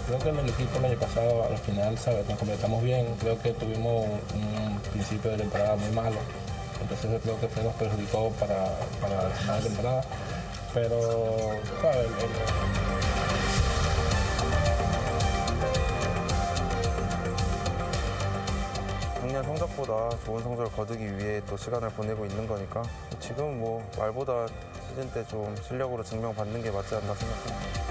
Creo que el equipo el año pasado al final, ¿sabes? Nos completamos bien. Creo que tuvimos un principio de temporada muy malo. Entonces yo creo que eso nos perjudicó para el final de temporada. Pero, ¿sabes? 작년 성적보다 좋은 성적을 거두기 위해 또 시간을 보내고 있는 거니까 지금 뭐 말보다 시즌 때 좀 실력으로 증명받는 게 맞지 않나 생각합니다.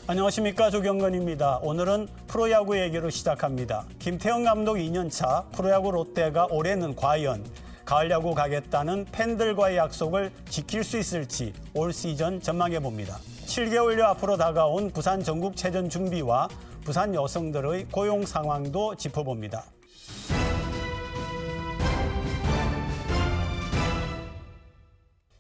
안녕하십니까, 조경건입니다. 오늘은 프로야구 얘기로 시작합니다. 김태형 감독 2년차 프로야구 롯데가 올해는 과연 가을 야구 가겠다는 팬들과의 약속을 지킬 수 있을지 올 시즌 전망해 봅니다. 7개월여 앞으로 다가온 부산 전국체전 준비와 부산 여성들의 고용 상황도 짚어봅니다.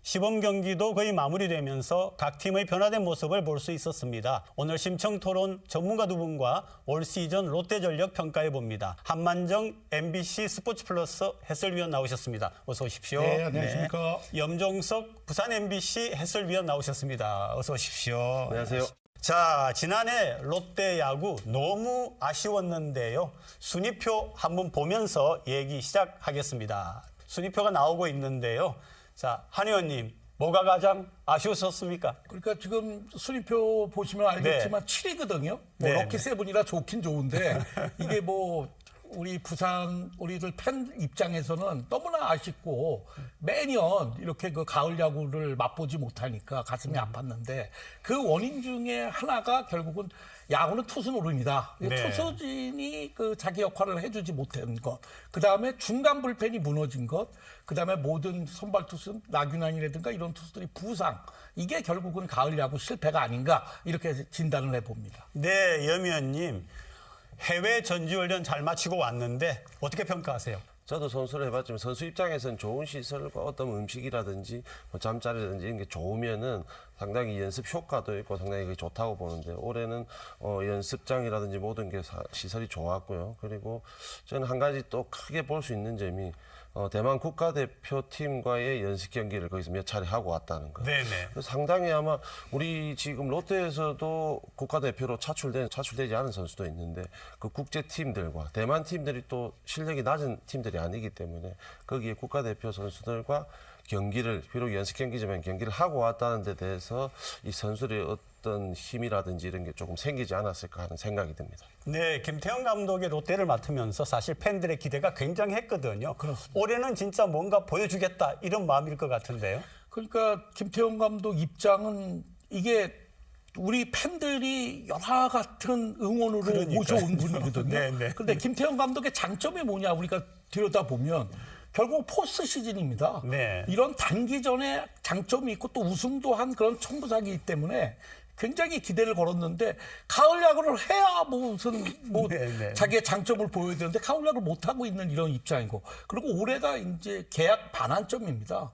시범 경기도 거의 마무리되면서 각 팀의 변화된 모습을 볼 수 있었습니다. 오늘 심층토론 전문가 두 분과 올 시즌 롯데전력 평가해 봅니다. 한만정 MBC 스포츠플러스 해설위원 나오셨습니다. 어서 오십시오. 네, 안녕하십니까. 네. 염종석 부산 MBC 해설위원 나오셨습니다. 어서 오십시오. 안녕하세요. 자, 지난해 롯데 야구 너무 아쉬웠는데요. 순위표 한번 보면서 얘기 시작하겠습니다. 순위표가 나오고 있는데요. 자, 한 의원님, 뭐가 가장 아쉬웠습니까? 그러니까 지금 순위표 보시면 알겠지만 7위거든요. 뭐 네, 럭키 세븐이라 좋긴 좋은데 이게 뭐 우리 부산 우리들 팬 입장에서는 너무나 아쉽고 매년 이렇게 그 가을 야구를 맛보지 못하니까 가슴이 아팠는데 그 원인 중에 하나가 결국은 야구는 투수 노름이다. 네. 투수진이 그 자기 역할을 해주지 못한 것. 그 다음에 중간 불펜이 무너진 것. 그 다음에 모든 선발 투수, 나균환이라든가 이런 투수들이 부상. 이게 결국은 가을 야구 실패가 아닌가 이렇게 진단을 해봅니다. 네, 염 의원님. 해외 전지훈련 잘 마치고 왔는데 어떻게 평가하세요? 저도 선수를 해봤지만 선수 입장에서는 좋은 시설과 어떤 음식이라든지 뭐 잠자리라든지 이런 게 좋으면은 상당히 연습 효과도 있고 상당히 그게 좋다고 보는데 올해는 연습장이라든지 모든 게 시설이 좋았고요. 그리고 저는 한 가지 또 크게 볼 수 있는 점이 대만 국가대표팀과의 연습 경기를 거기서 몇 차례 하고 왔다는 거. 네네. 그래서 상당히 아마 우리 지금 롯데에서도 국가대표로 차출되지 않은 선수도 있는데 그 국제팀들과 대만 팀들이 또 실력이 낮은 팀들이 아니기 때문에 거기에 국가대표 선수들과 경기를 비록 연습 경기지만 경기를 하고 왔다는 데 대해서 이 선수들의 어떤 힘이라든지 이런 게 조금 생기지 않았을까 하는 생각이 듭니다. 네, 김태형 감독의 롯데를 맡으면서 사실 팬들의 기대가 굉장했거든요. 그렇습니다. 올해는 진짜 뭔가 보여주겠다 이런 마음일 것 같은데요. 그러니까 김태형 감독 입장은 이게 우리 팬들이 여러 같은 응원으로 그러니까요. 모셔온 분이거든요. 네. 그런데 김태형 감독의 장점이 뭐냐 우리가 들여다보면 결국 포스트 시즌입니다. 네. 이런 단기전에 장점이 있고 또 우승도 한 그런 천부사기이기 때문에 굉장히 기대를 걸었는데 가을 야구를 해야 무슨 네. 자기의 장점을 보여야 되는데 가을 야구를 못 하고 있는 이런 입장이고 그리고 올해가 이제 계약 반환점입니다.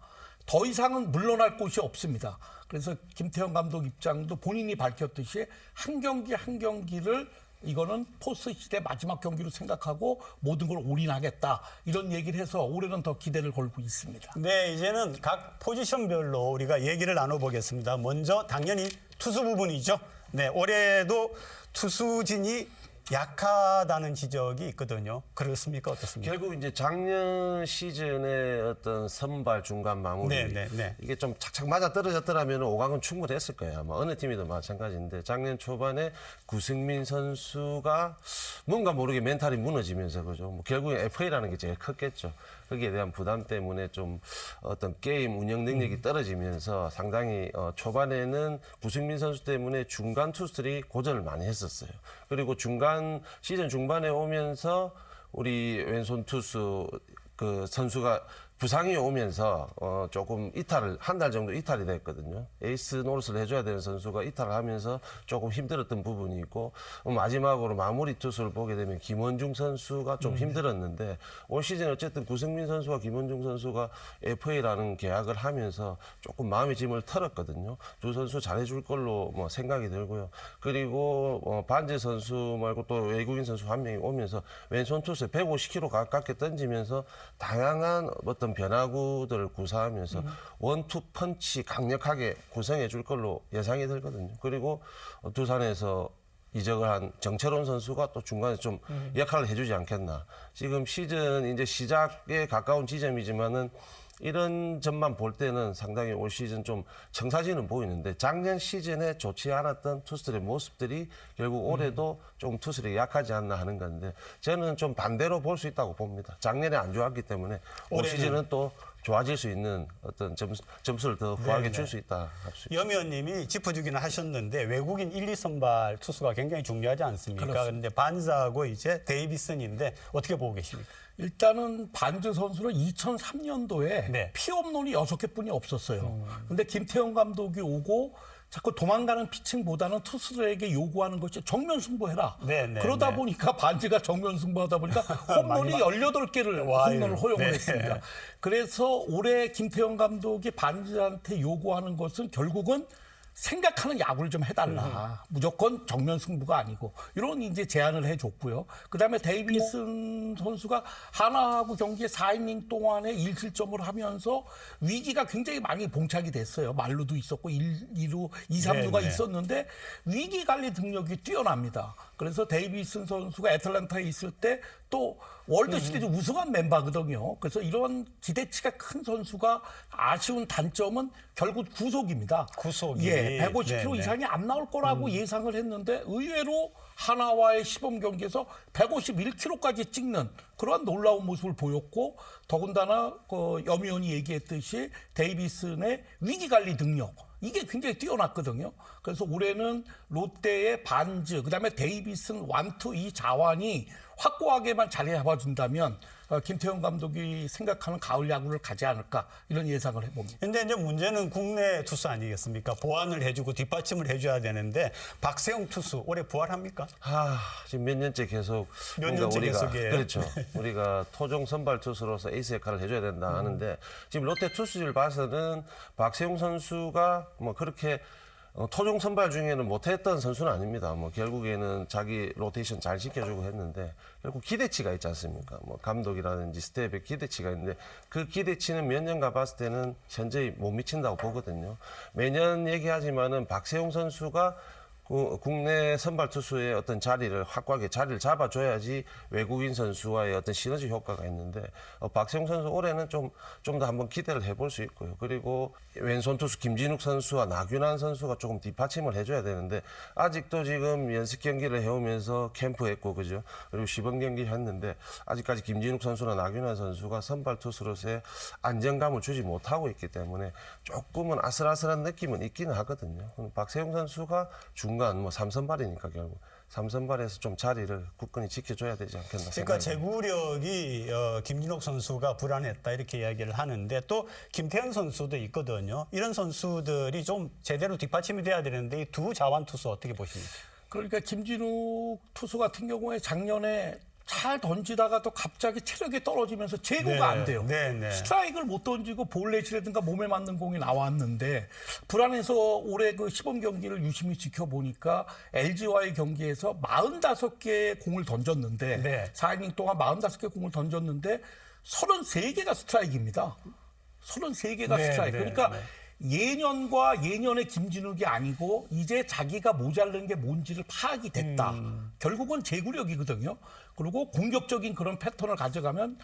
더 이상은 물러날 곳이 없습니다. 그래서 김태형 감독 입장도 본인이 밝혔듯이 한 경기 한 경기를 이거는 포스트 시대 마지막 경기로 생각하고 모든 걸 올인하겠다 이런 얘기를 해서 올해는 더 기대를 걸고 있습니다. 네, 이제는 각 포지션별로 우리가 얘기를 나눠보겠습니다. 먼저 당연히 투수 부분이죠. 네, 올해도 투수진이 약하다는 지적이 있거든요. 그렇습니까? 어떻습니까? 결국 이제 작년 시즌의 어떤 선발 중간 마무리 네. 이게 좀 착착 맞아 떨어졌더라면 5강은 충분했을 거예요. 아마 어느 팀이든 마찬가지인데 작년 초반에 구승민 선수가 뭔가 모르게 멘탈이 무너지면서 그죠. 뭐 결국에 FA라는 게 제일 컸겠죠. 거기에 대한 부담 때문에 좀 어떤 게임 운영 능력이 떨어지면서 상당히 초반에는 구승민 선수 때문에 중간 투수들이 고전을 많이 했었어요. 그리고 시즌 중반에 오면서 우리 왼손 투수 그 선수가 부상이 오면서 조금 한 달 정도 이탈이 됐거든요. 에이스 노릇을 해줘야 되는 선수가 이탈을 하면서 조금 힘들었던 부분이 있고 마지막으로 마무리 투수를 보게 되면 김원중 선수가 좀 힘들었는데 올 시즌 어쨌든 구승민 선수와 김원중 선수가 FA라는 계약을 하면서 조금 마음의 짐을 털었거든요. 두 선수 잘해줄 걸로 뭐 생각이 들고요. 그리고 반지 선수 말고 또 외국인 선수 한 명이 오면서 왼손 투수에 150km 가깝게 던지면서 다양한 어떤 어떤 변화구들을 구사하면서 원투 펀치 강력하게 구성해 줄 걸로 예상이 들거든요. 그리고 두산에서 이적을 한 정철원 선수가 또 중간에 좀 역할을 해주지 않겠나. 지금 시즌 이제 시작에 가까운 지점이지만은 이런 점만 볼 때는 상당히 올 시즌 좀 청사진은 보이는데 작년 시즌에 좋지 않았던 투수들의 모습들이 결국 올해도 좀 투수들이 약하지 않나 하는 건데 저는 좀 반대로 볼 수 있다고 봅니다. 작년에 안 좋았기 때문에 올 시즌은 또 좋아질 수 있는 어떤 점수를 더 후하게 줄 수 있다. 염 의원님이 짚어주기는 하셨는데 외국인 1, 2선발 투수가 굉장히 중요하지 않습니까? 그런데 반즈하고 이제 데이비슨인데 어떻게 보고 계십니까? 일단은 반즈 선수는 2003년도에 네. 피홈런이 6개뿐이 없었어요. 근데 김태형 감독이 오고 자꾸 도망가는 피칭보다는 투수들에게 요구하는 것이 정면 승부해라. 그러다 보니까 반즈가 정면 승부하다 보니까 홈런이 18개를 홈런을 허용을 했습니다. 그래서 올해 김태형 감독이 반즈한테 요구하는 것은 결국은 생각하는 야구를 좀 해달라. 무조건 정면 승부가 아니고 이런 이제 제안을 해줬고요. 그다음에 데이비슨 선수가 하나하고 경기에 4이닝 동안에 1실점을 하면서 위기가 굉장히 많이 봉착이 됐어요. 말루도 있었고 2루, 2, 3루가 있었는데 위기 관리 능력이 뛰어납니다. 그래서 데이비슨 선수가 애틀랜타에 있을 때 또 월드 시리즈 우승한 멤버거든요. 그래서 이런 기대치가 큰 선수가 아쉬운 단점은 결국 구속입니다. 구속이. 예, 150km 이상이 안 나올 거라고 예상을 했는데 의외로 하나와의 시범 경기에서 151km까지 찍는 그러한 놀라운 모습을 보였고 더군다나 염 의원이 얘기했듯이 데이비슨의 위기관리 능력 이게 굉장히 뛰어났거든요. 그래서 올해는 롯데의 반즈, 그다음에 데이비슨, 완투 이 자완이 확고하게만 자리 잡아준다면 김태형 감독이 생각하는 가을 야구를 가지 않을까 이런 예상을 해봅니다. 근데 이제 문제는 국내 투수 아니겠습니까? 보완을 해주고 뒷받침을 해줘야 되는데 박세웅 투수 올해 부활합니까? 지금 몇 년째 계속 몇 년째 계속이에요. 그렇죠. 우리가 토종 선발 투수로서 에이스 역할을 해줘야 된다 하는데 지금 롯데 투수들 봐서는 박세웅 선수가 뭐 그렇게 토종 선발 중에는 못했던 선수는 아닙니다. 뭐 결국에는 자기 로테이션 잘 지켜주고 했는데 결국 기대치가 있지 않습니까? 뭐 감독이라든지 스텝의 기대치가 있는데 그 기대치는 몇 년간 봤을 때는 현저히 못 미친다고 보거든요. 매년 얘기하지만은 박세웅 선수가 국내 선발 투수의 어떤 자리를 확고하게 자리를 잡아줘야지 외국인 선수와의 어떤 시너지 효과가 있는데 박세웅 선수 올해는 좀 더 한번 기대를 해볼 수 있고요. 그리고 왼손 투수 김진욱 선수와 나균환 선수가 조금 뒷받침을 해줘야 되는데 아직도 지금 연습 경기를 해오면서 캠프했고 그죠? 그리고 시범 경기 했는데 아직까지 김진욱 선수나 나균환 선수가 선발 투수로서의 안정감을 주지 못하고 있기 때문에 조금은 아슬아슬한 느낌은 있기는 하거든요. 박세웅 선수가 중간 뭐 3선발이니까 결국 3선발에서 좀 자리를 굳건히 지켜줘야 되지 않겠나 생각합니다. 그러니까 제구력이 김진욱 선수가 불안했다 이렇게 이야기를 하는데 또 김태현 선수도 있거든요. 이런 선수들이 좀 제대로 뒷받침이 돼야 되는데 이 두 자완 투수 어떻게 보십니까? 그러니까 김진욱 투수 같은 경우에 작년에 잘 던지다가 또 갑자기 체력이 떨어지면서 제구가 안 돼요. 스트라이크를 못 던지고 볼넷이라든가 몸에 맞는 공이 나왔는데 불안해서 올해 그 시범 경기를 유심히 지켜보니까 LG와의 경기에서 45개의 공을 던졌는데 4이닝 동안 45개 공을 던졌는데 33개가 스트라이크입니다. 33개가 스트라이크. 그러니까 예년과 예년의 김진욱이 아니고 이제 자기가 모자른 게 뭔지를 파악이 됐다. 결국은 제구력이거든요. 그리고 공격적인 그런 패턴을 가져가면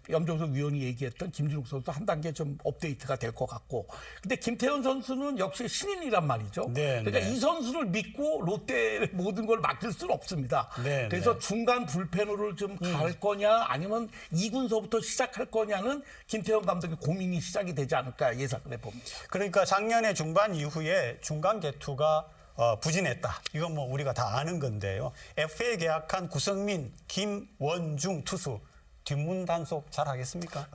염정석 위원이 얘기했던 김진욱 선수 한 단계 좀 업데이트가 될 것 같고. 근데 김태현 선수는 역시 신인이란 말이죠. 그러니까 이 선수를 믿고 롯데의 모든 걸 맡길 수는 없습니다. 그래서 중간 불펜으로 좀 갈 거냐 아니면 2군서부터 시작할 거냐는 김태현 감독의 고민이 시작이 되지 않을까 예상을 해봅니다. 그러니까 작년에 중반 이후에 중간 개투가 부진했다. 이건 뭐 우리가 다 아는 건데요. FA 계약한 구성민, 김원중 투수 뒷문 단속 잘 하겠습니까?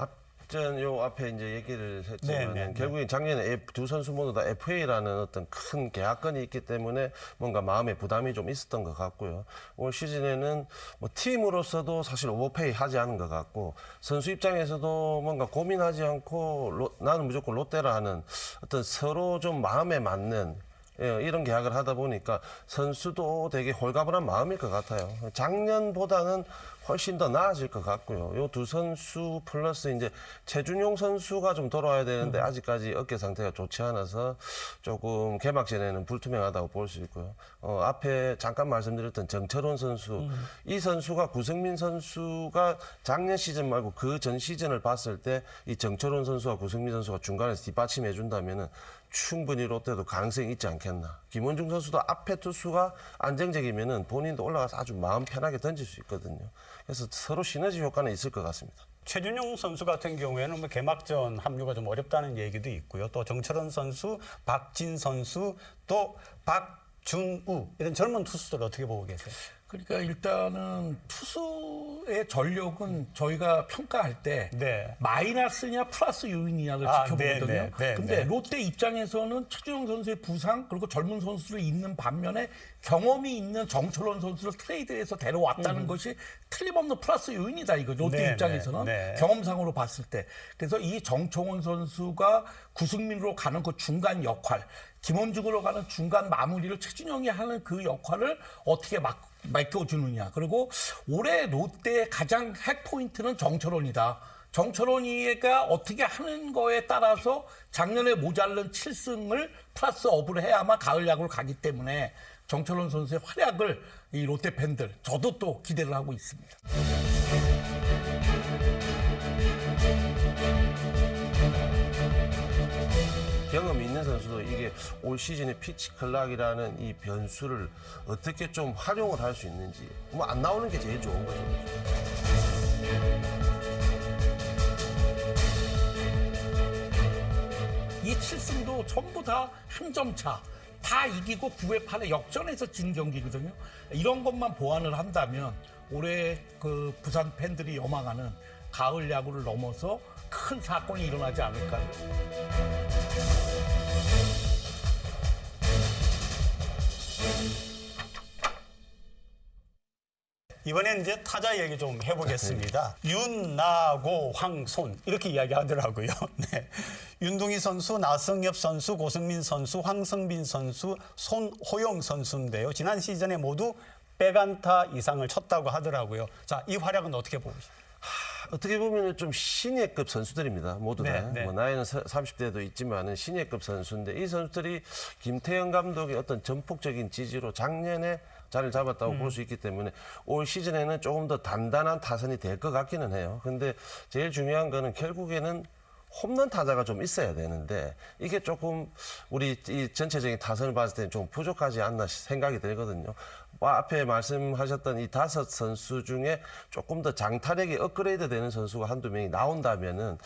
요 앞에 이제 얘기를 했지만 결국에 작년에 두 선수 모두 다 FA라는 어떤 큰 계약건이 있기 때문에 뭔가 마음의 부담이 좀 있었던 것 같고요. 올 시즌에는 뭐 팀으로서도 사실 오버페이 하지 않은 것 같고 선수 입장에서도 뭔가 고민하지 않고 나는 무조건 롯데라 하는 어떤 서로 좀 마음에 맞는 이런 계약을 하다 보니까 선수도 되게 홀가분한 마음일 것 같아요. 작년보다는 훨씬 더 나아질 것 같고요. 요 두 선수 플러스 이제 최준용 선수가 좀 돌아와야 되는데 아직까지 어깨 상태가 좋지 않아서 조금 개막전에는 불투명하다고 볼 수 있고요. 앞에 잠깐 말씀드렸던 정철원 선수, 이 선수가 구승민 선수가 작년 시즌 말고 그 전 시즌을 봤을 때 이 정철원 선수와 구승민 선수가 중간에서 뒷받침해 준다면은 충분히 롯데도 가능성이 있지 않겠나. 김원중 선수도 앞에 투수가 안정적이면은 본인도 올라가서 아주 마음 편하게 던질 수 있거든요. 그래서 서로 시너지 효과는 있을 것 같습니다. 최준용 선수 같은 경우에는 뭐 개막전 합류가 좀 어렵다는 얘기도 있고요. 또 정철원 선수, 박진 선수, 또 박준우 이런 젊은 투수들 어떻게 보고 계세요? 그러니까 일단은 투수의 전력은 저희가 평가할 때 네. 마이너스냐 플러스 요인이냐를 지켜보거든요. 네, 네, 네, 근데 네. 롯데 입장에서는 최준용 선수의 부상 그리고 젊은 선수를 있는 반면에 경험이 있는 정철원 선수를 트레이드해서 데려왔다는 것이 틀림없는 플러스 요인이다. 이거 롯데 네, 입장에서는 네, 네. 경험상으로 봤을 때. 그래서 이 정총원 선수가 구승민으로 가는 그 중간 역할, 김원중으로 가는 중간 마무리를 최준용이 하는 그 역할을 어떻게 맡겨주느냐. 그리고 올해 롯데의 가장 핵포인트는 정철원이다. 정철원이가 어떻게 하는 거에 따라서 작년에 모자른 7승을 플러스 업을 해야만 가을 야구를 가기 때문에 정철원 선수의 활약을 이 롯데 팬들, 저도 또 기대를 하고 있습니다. 경험이 있는 선수도 이게 올 시즌에 피치 클락이라는 이 변수를 어떻게 좀 활용을 할 수 있는지 뭐 안 나오는 게 제일 좋은 거죠. 이 7승도 전부 다 한 점 차. 다 이기고 9회 8회 역전해서 진 경기거든요. 이런 것만 보완을 한다면 올해 그 부산 팬들이 염망하는 가을 야구를 넘어서 큰 사건이 일어나지 않을까. 이번엔 이제 타자 얘기 좀 해보겠습니다. 윤나고 황손 이렇게 이야기하더라고요. 네. 윤동희 선수, 나성엽 선수, 고승민 선수, 황성빈 선수, 손호영 선수인데요. 지난 시즌에 모두 100안타 이상을 쳤다고 하더라고요. 자, 이 활약은 어떻게 보고 계십니까? 어떻게 보면 좀 신예급 선수들입니다. 모두 다. 네, 네. 뭐 나이는 30대도 있지만은 신예급 선수인데 이 선수들이 김태형 감독의 어떤 전폭적인 지지로 작년에 자리를 잡았다고 볼 수 있기 때문에 올 시즌에는 조금 더 단단한 타선이 될 것 같기는 해요. 근데 제일 중요한 거는 결국에는 홈런 타자가 좀 있어야 되는데 이게 조금 우리 이 전체적인 타선을 봤을 때는 좀 부족하지 않나 생각이 들거든요. 앞에 말씀하셨던 이 5 선수 중에 조금 더 장타력이 업그레이드 되는 선수가 한두 명이 나온다면은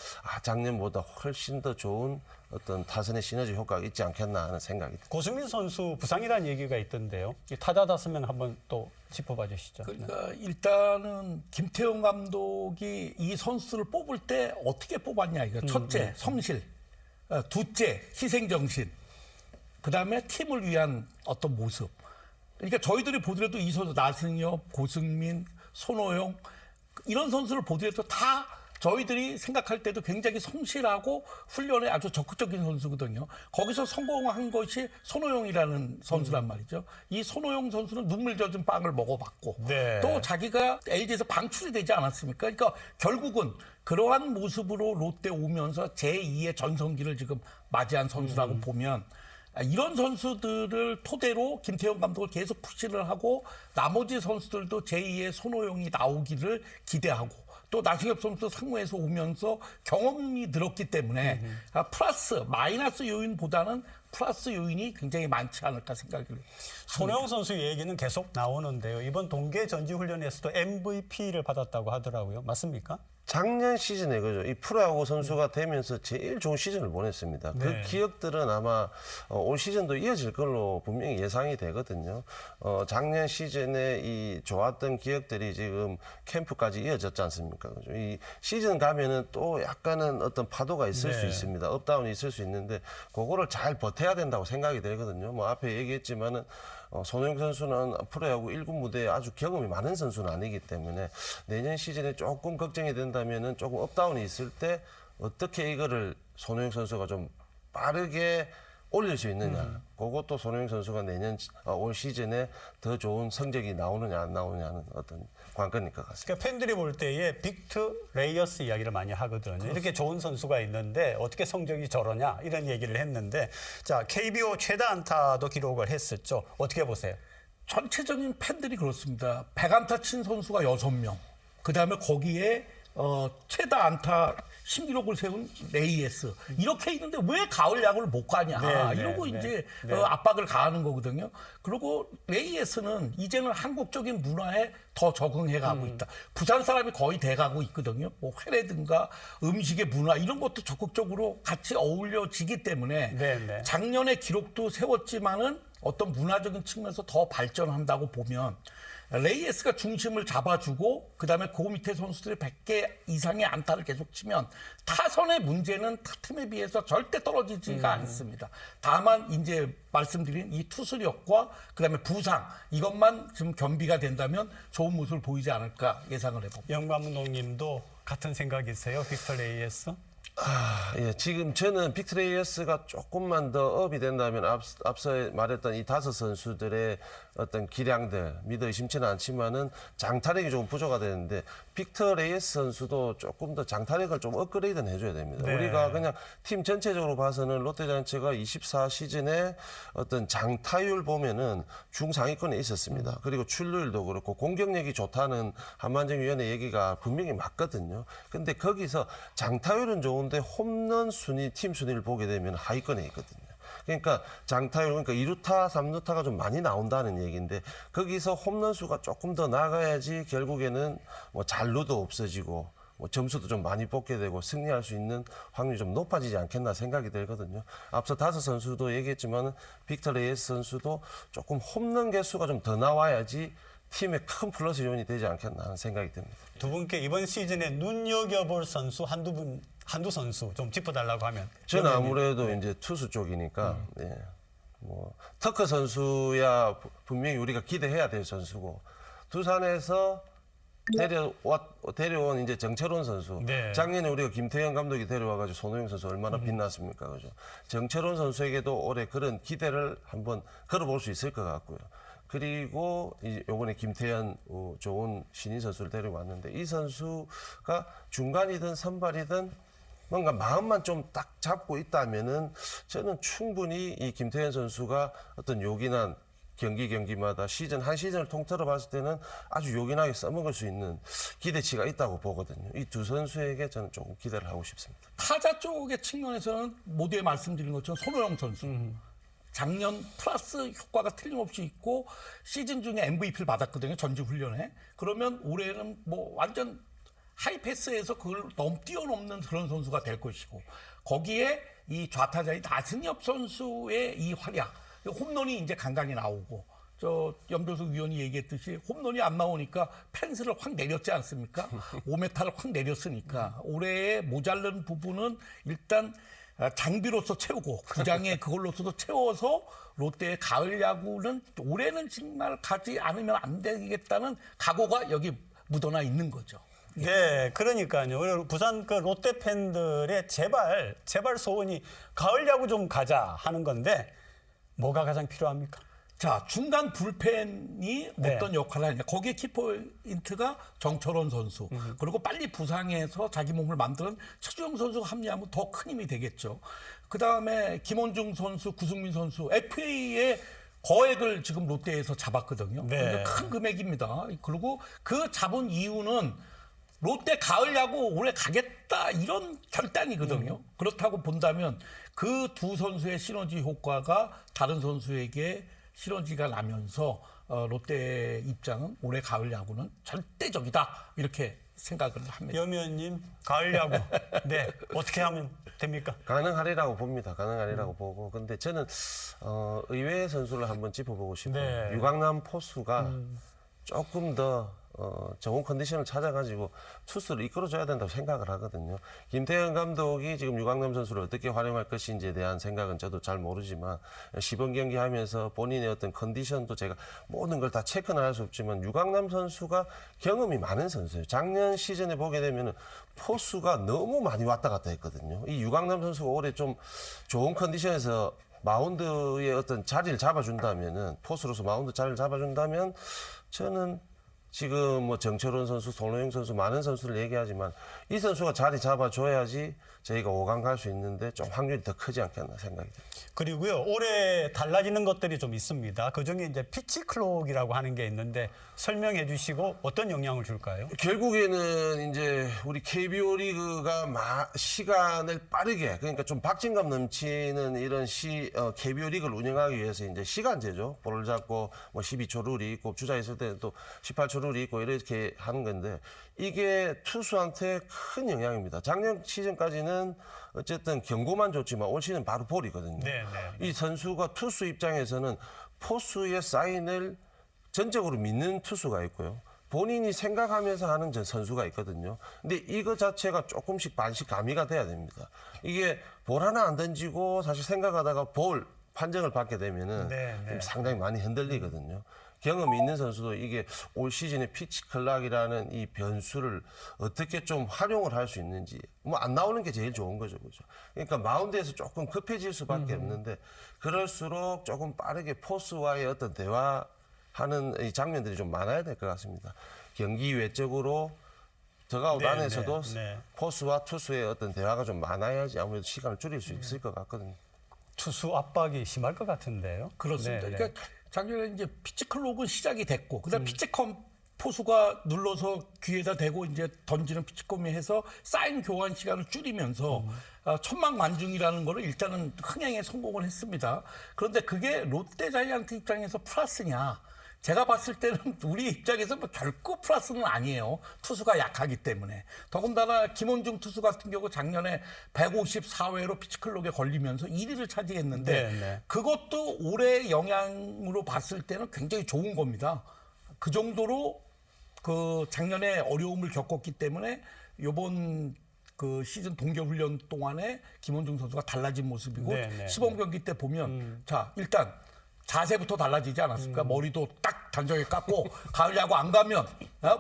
작년보다 훨씬 더 좋은 어떤 타선의 시너지 효과가 있지 않겠나 하는 생각이 듭니다. 고승민 선수 부상이라는 얘기가 있던데요. 이 타자 5명 한번 또 짚어봐 주시죠. 그러니까 일단은 김태형 감독이 이 선수를 뽑을 때 어떻게 뽑았냐 이거. 첫째, 성실. 둘째, 희생정신. 그다음에 팀을 위한 어떤 모습. 그러니까 저희들이 보더라도 이 선수 나승엽, 고승민, 손호영 이런 선수를 보더라도 다 저희들이 생각할 때도 굉장히 성실하고 훈련에 아주 적극적인 선수거든요. 거기서 성공한 것이 손호영이라는 선수란 말이죠. 이 손호영 선수는 눈물 젖은 빵을 먹어봤고 네. 또 자기가 LG에서 방출이 되지 않았습니까? 그러니까 결국은 그러한 모습으로 롯데 오면서 제2의 전성기를 지금 맞이한 선수라고 보면 이런 선수들을 토대로 김태형 감독을 계속 푸시를 하고 나머지 선수들도 제2의 손호영이 나오기를 기대하고 또 나승엽 선수도 상무에서 오면서 경험이 늘었기 때문에 플러스 마이너스 요인보다는 플러스 요인이 굉장히 많지 않을까 생각을 해요. 손호영 선수 얘기는 계속 나오는데요. 이번 동계 전지훈련에서도 MVP를 받았다고 하더라고요. 맞습니까? 작년 시즌에 그죠. 이 프로야구 선수가 되면서 제일 좋은 시즌을 보냈습니다. 네. 그 기억들은 아마 올 시즌도 이어질 걸로 분명히 예상이 되거든요. 작년 시즌에 이 좋았던 기억들이 지금 캠프까지 이어졌지 않습니까? 그죠. 이 시즌 가면은 또 약간은 어떤 파도가 있을 네. 수 있습니다. 업다운이 있을 수 있는데 그거를 잘 버텨야 된다고 생각이 되거든요. 뭐 앞에 얘기했지만은 손흥민 선수는 프로야구 1군 무대에 아주 경험이 많은 선수는 아니기 때문에 내년 시즌에 조금 걱정이 된다면은 조금 업다운이 있을 때 어떻게 이거를 손흥민 선수가 좀 빠르게 올릴 수 있느냐. 그것도 손흥민 선수가 올 시즌에 더 좋은 성적이 나오느냐 안 나오느냐는 어떤 관건일 것 같습니다. 그러니까 팬들이 볼 때에 빅트 레이어스 이야기를 많이 하거든요. 이렇게 좋은 선수가 있는데 어떻게 성적이 저러냐 이런 얘기를 했는데 자 KBO 최다 안타도 기록을 했었죠. 어떻게 보세요? 전체적인 팬들이 그렇습니다. 100안타 친 선수가 6명. 그다음에 거기에 최다 안타 신기록을 세운 레이에스. 이렇게 있는데 왜 가을 야구를 못 가냐. 네, 이러고 네, 이제 네. 압박을 가하는 거거든요. 그리고 레이에스는 이제는 한국적인 문화에 더 적응해 가고 있다. 부산 사람이 거의 돼 가고 있거든요. 뭐 회라든가 음식의 문화 이런 것도 적극적으로 같이 어울려지기 때문에 네, 네. 작년에 기록도 세웠지만은 어떤 문화적인 측면에서 더 발전한다고 보면 레이에스가 중심을 잡아주고 그다음에 그 밑에 선수들이 100개 이상의 안타를 계속 치면 타선의 문제는 타 팀에 비해서 절대 떨어지지가 않습니다. 다만 이제 말씀드린 이 투수력과 그다음에 부상 이것만 좀 겸비가 된다면 좋은 모습을 보이지 않을까 예상을 해봅니다. 영광 감독님도 같은 생각이세요? 빅터 레이어스? 예, 지금 저는 빅트레이어스가 조금만 더 업이 된다면 앞서 말했던 이 5선수들의 어떤 기량들 믿어 의심치는 않지만은 장타력이 좀 부족가 되는데 빅터 레이스 선수도 조금 더 장타력을 좀 업그레이드는 해줘야 됩니다. 네. 우리가 그냥 팀 전체적으로 봐서는 롯데자이언츠가 24시즌에 어떤 장타율 보면은 중상위권에 있었습니다. 그리고 출루율도 그렇고 공격력이 좋다는 한만정위원의 얘기가 분명히 맞거든요. 근데 거기서 장타율은 좋은데 홈런 순위, 팀 순위를 보게 되면 하위권에 있거든요. 그러니까 장타율, 그러니까 2루타, 3루타가 좀 많이 나온다는 얘기인데 거기서 홈런 수가 조금 더 나가야지 결국에는 뭐 잔루도 없어지고 뭐 점수도 좀 많이 뽑게 되고 승리할 수 있는 확률이 좀 높아지지 않겠나 생각이 들거든요. 앞서 5선수도 얘기했지만 빅터 레이스 선수도 조금 홈런 개수가 좀 더 나와야지 팀에 큰 플러스 요인이 되지 않겠나 하는 생각이 듭니다. 두 분께 이번 시즌에 눈여겨볼 선수 한두 선수 좀 짚어달라고 하면 저는 아무래도 이제 투수 쪽이니까 예. 뭐 터커 선수야 분명히 우리가 기대해야 될 선수고 두산에서 데려온 이제 정철원 선수. 네. 작년에 우리가 김태형 감독이 데려와가지고 손호영 선수 얼마나 빛났습니까, 그죠? 정철원 선수에게도 올해 그런 기대를 한번 걸어볼 수 있을 것 같고요. 그리고 이번에 김태현 좋은 신인 선수를 데려왔는데 이 선수가 중간이든 선발이든 뭔가 마음만 좀 딱 잡고 있다면은 저는 충분히 이 김태현 선수가 어떤 요긴한 경기마다 한 시즌을 통틀어 봤을 때는 아주 요긴하게 써먹을 수 있는 기대치가 있다고 보거든요. 이 두 선수에게 저는 조금 기대를 하고 싶습니다. 타자 쪽의 측면에서는 모두에 말씀드린 것처럼 손호영 선수. 작년 플러스 효과가 틀림없이 있고 시즌 중에 MVP를 받았거든요. 전지훈련에. 그러면 올해는 뭐 완전 하이패스에서 그걸 뛰어넘는 그런 선수가 될 것이고 거기에 이 좌타자의 나승엽 선수의 이 활약, 홈런이 이제 간간히 나오고 저 염병수 위원이 얘기했듯이 홈런이 안 나오니까 펜스를 확 내렸지 않습니까? 5m를 확 내렸으니까 올해의 모자른 부분은 일단 장비로서 채우고 구장에 그걸로서도 채워서 롯데의 가을 야구는 올해는 정말 가지 않으면 안 되겠다는 각오가 여기 묻어나 있는 거죠. 네, 그러니까요. 오늘 부산 그 롯데 팬들의 제발 소원이 가을 야구 좀 가자 하는 건데 뭐가 가장 필요합니까? 자, 중간 불펜이 네. 어떤 역할을 하냐. 거기에 키포인트가 정철원 선수. 그리고 빨리 부상해서 자기 몸을 만드는 최주영 선수가 합류하면 더 큰 힘이 되겠죠. 그다음에 김원중 선수, 구승민 선수, FA의 거액을 지금 롯데에서 잡았거든요. 네. 큰 금액입니다. 그리고 그 잡은 이유는 롯데 가을 야구 올해 가겠다 이런 결단이거든요. 그렇다고 본다면 그 두 선수의 시너지 효과가 다른 선수에게 시너지가 나면서 롯데 입장은 올해 가을 야구는 절대적이다 이렇게 생각을 합니다. 염 의원님, 가을 야구 네 어떻게 하면 됩니까? 가능하리라고 봅니다. 가능하리라고 보고. 근데 저는 의외의 선수를 한번 짚어보고 싶어요. 네. 유강남 포수가 조금 더 좋은 컨디션을 찾아가지고 투수를 이끌어줘야 된다고 생각을 하거든요. 김태형 감독이 지금 유강남 선수를 어떻게 활용할 것인지에 대한 생각은 저도 잘 모르지만 시범 경기 하면서 본인의 어떤 컨디션도 제가 모든 걸 다 체크는 할 수 없지만 유강남 선수가 경험이 많은 선수예요. 작년 시즌에 보게 되면 포수가 너무 많이 왔다 갔다 했거든요. 이 유강남 선수가 올해 좀 좋은 컨디션에서 마운드의 어떤 자리를 잡아준다면은 포수로서 마운드 자리를 잡아준다면 저는 지금 뭐 정철원 선수, 손호영 선수 많은 선수를 얘기하지만 이 선수가 자리 잡아줘야지 저희가 5강 갈 수 있는데 좀 확률이 더 크지 않겠나 생각이 듭니다. 그리고요, 올해 달라지는 것들이 좀 있습니다. 그중에 이제 피치 클록이라고 하는 게 있는데 설명해 주시고 어떤 영향을 줄까요? 결국에는 이제 우리 KBO 리그가 시간을 빠르게 그러니까 좀 박진감 넘치는 이런 KBO 리그를 운영하기 위해서 이제 시간제죠. 볼을 잡고 뭐 12초 룰이 있고 주자 있을 때는 또 18초 룰이 있고 이렇게 하는 건데 이게 투수한테 큰 영향입니다. 작년 시즌까지는 어쨌든 경고만 줬지만 올 시즌 바로 볼이거든요. 네. 이 선수가 투수 입장에서는 포수의 사인을 전적으로 믿는 투수가 있고요. 본인이 생각하면서 하는 선수가 있거든요. 근데 이거 자체가 조금씩 반씩 가미가 돼야 됩니다. 이게 볼 하나 안 던지고 사실 생각하다가 볼 판정을 받게 되면은 좀 상당히 많이 흔들리거든요. 경험이 있는 선수도 이게 올 시즌에 피치 클락이라는 이 변수를 어떻게 좀 활용을 할 수 있는지 뭐 안 나오는 게 제일 좋은 거죠, 그죠? 그러니까 마운드에서 조금 급해질 수밖에 없는데 그럴수록 조금 빠르게 포수와의 어떤 대화하는 이 장면들이 좀 많아야 될 것 같습니다. 경기 외적으로 더가웃 안에서도 포수와 투수의 어떤 대화가 좀 많아야지 아무래도 시간을 줄일 수 있을 것 같거든요. 투수 압박이 심할 것 같은데요. 그렇습니다. 그러니까 작년에 이제 피치 클록은 시작이 됐고, 그다음 피치컴 포수가 눌러서 귀에다 대고 이제 던지는 피치컴이 해서 사인 교환 시간을 줄이면서 천막만중이라는 거를 일단은 흥행에 성공을 했습니다. 그런데 그게 롯데 자이언트 입장에서 플러스냐? 제가 봤을 때는 우리 입장에서 뭐 결코 플러스는 아니에요. 투수가 약하기 때문에. 더군다나 김원중 투수 같은 경우 작년에 154회로 피치클록에 걸리면서 1위를 차지했는데 그것도 올해 영향으로 봤을 때는 굉장히 좋은 겁니다. 그 정도로 그 작년에 어려움을 겪었기 때문에 이번 그 시즌 동계훈련 동안에 김원중 선수가 달라진 모습이고 시범 경기 때 보면 자 일단 자세부터 달라지지 않았습니까? 머리도 딱 단정하게 깎고 가을 야구 안 가면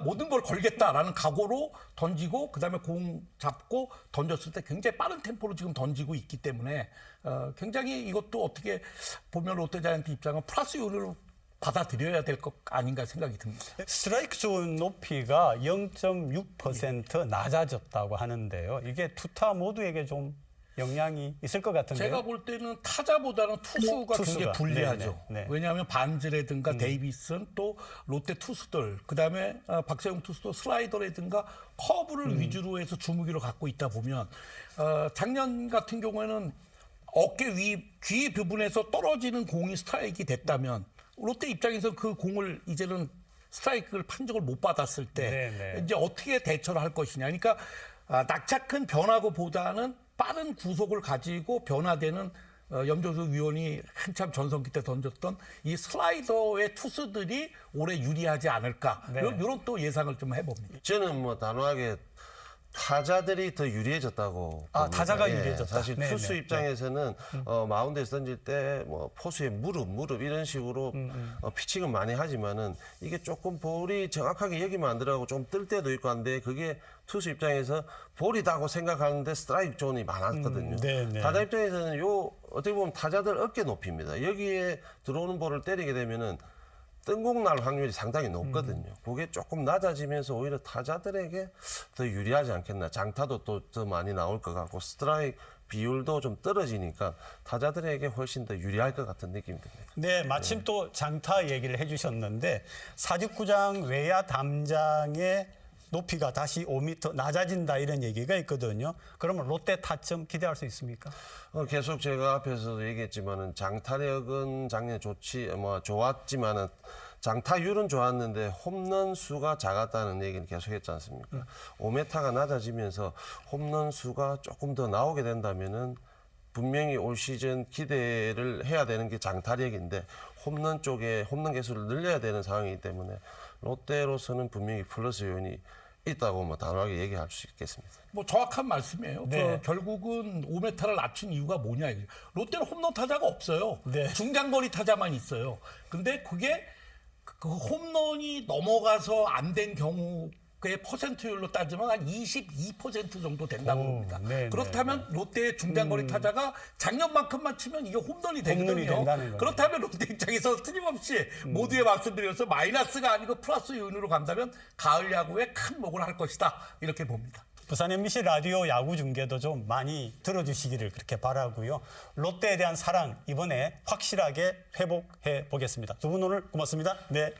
모든 걸 걸겠다라는 각오로 던지고 그다음에 공 잡고 던졌을 때 굉장히 빠른 템포로 지금 던지고 있기 때문에 굉장히 이것도 어떻게 보면 롯데자이언트 입장은 플러스 요인으로 받아들여야 될 것 아닌가 생각이 듭니다. 스트라이크 존 높이가 0.6% 낮아졌다고 하는데요. 이게 투타 모두에게 좀 영향이 있을 것 같은데요. 제가 볼 때는 타자보다는 투수가 굉장히 불리하죠. 왜냐하면 반즈라든가 데이비슨 또 롯데 투수들 그다음에 박세웅 투수도 슬라이더라든가 커브를 위주로 해서 주무기로 갖고 있다 보면 작년 같은 경우에는 어깨 귀 부분에서 떨어지는 공이 스트라이크가 됐다면 롯데 입장에서 그 공을 이제는 스트라이크를 판정을 못 받았을 때 이제 어떻게 대처를 할 것이냐. 그러니까 낙차큰 변화구보다는 빠른 구속을 가지고 변화되는 염정수 위원이 한참 전성기 때 던졌던 이 슬라이더의 투수들이 올해 유리하지 않을까. 이런 또 예상을 좀 해봅니다. 저는 뭐 단호하게 타자들이 더 유리해졌다고. 타자가 유리해졌다. 사실 투수 입장에서는 마운드에서 던질 때 뭐 포수의 무릎 이런 식으로 피칭은 많이 하지만은 이게 조금 볼이 정확하게 여기만 안 들어가고 좀 뜰 때도 있고 한데 그게 투수 입장에서 볼이다고 생각하는데 스트라이크 존이 많았거든요. 타자 입장에서는 어떻게 보면 타자들 어깨 높이입니다. 여기에 들어오는 볼을 때리게 되면은 뜬공 날 확률이 상당히 높거든요. 그게 조금 낮아지면서 오히려 타자들에게 더 유리하지 않겠나. 장타도 또 더 많이 나올 것 같고 스트라이크 비율도 좀 떨어지니까 타자들에게 훨씬 더 유리할 것 같은 느낌이 듭니다. 네, 마침 또 장타 얘기를 해주셨는데 사직구장 외야 담장의 높이가 다시 5m 낮아진다 이런 얘기가 있거든요. 그러면 롯데 타점 기대할 수 있습니까? 계속 제가 앞에서도 얘기했지만은 장타력은 작년에 좋았지만은 장타율은 좋았는데 홈런 수가 작았다는 얘기는 계속했지 않습니까? 5m가 낮아지면서 홈런 수가 조금 더 나오게 된다면은 분명히 올 시즌 기대를 해야 되는 게 장타력인데 홈런 쪽에 홈런 개수를 늘려야 되는 상황이기 때문에 롯데로서는 분명히 플러스 요인이 있다고 뭐 단호하게 얘기할 수 있겠습니다. 뭐 정확한 말씀이에요. 결국은 5m를 낮춘 이유가 뭐냐. 롯데는 홈런 타자가 없어요. 중장거리 타자만 있어요. 근데 그게 그 홈런이 넘어가서 안 된 경우 그의 퍼센트율로 따지면 한 22% 정도 된다고 봅니다. 네, 그렇다면 롯데의 중장거리 타자가 작년만큼만 치면 이게 홈런이 되거든요. 된다는 거예요. 그렇다면 롯데 입장에서 틀림없이 모두에 말씀드려서 마이너스가 아니고 플러스 요인으로 간다면 가을 야구에 큰 목을 할 것이다. 이렇게 봅니다. 부산 MBC 라디오 야구 중계도 좀 많이 들어주시기를 그렇게 바라고요. 롯데에 대한 사랑 이번에 확실하게 회복해 보겠습니다. 두 분 오늘 고맙습니다. 네.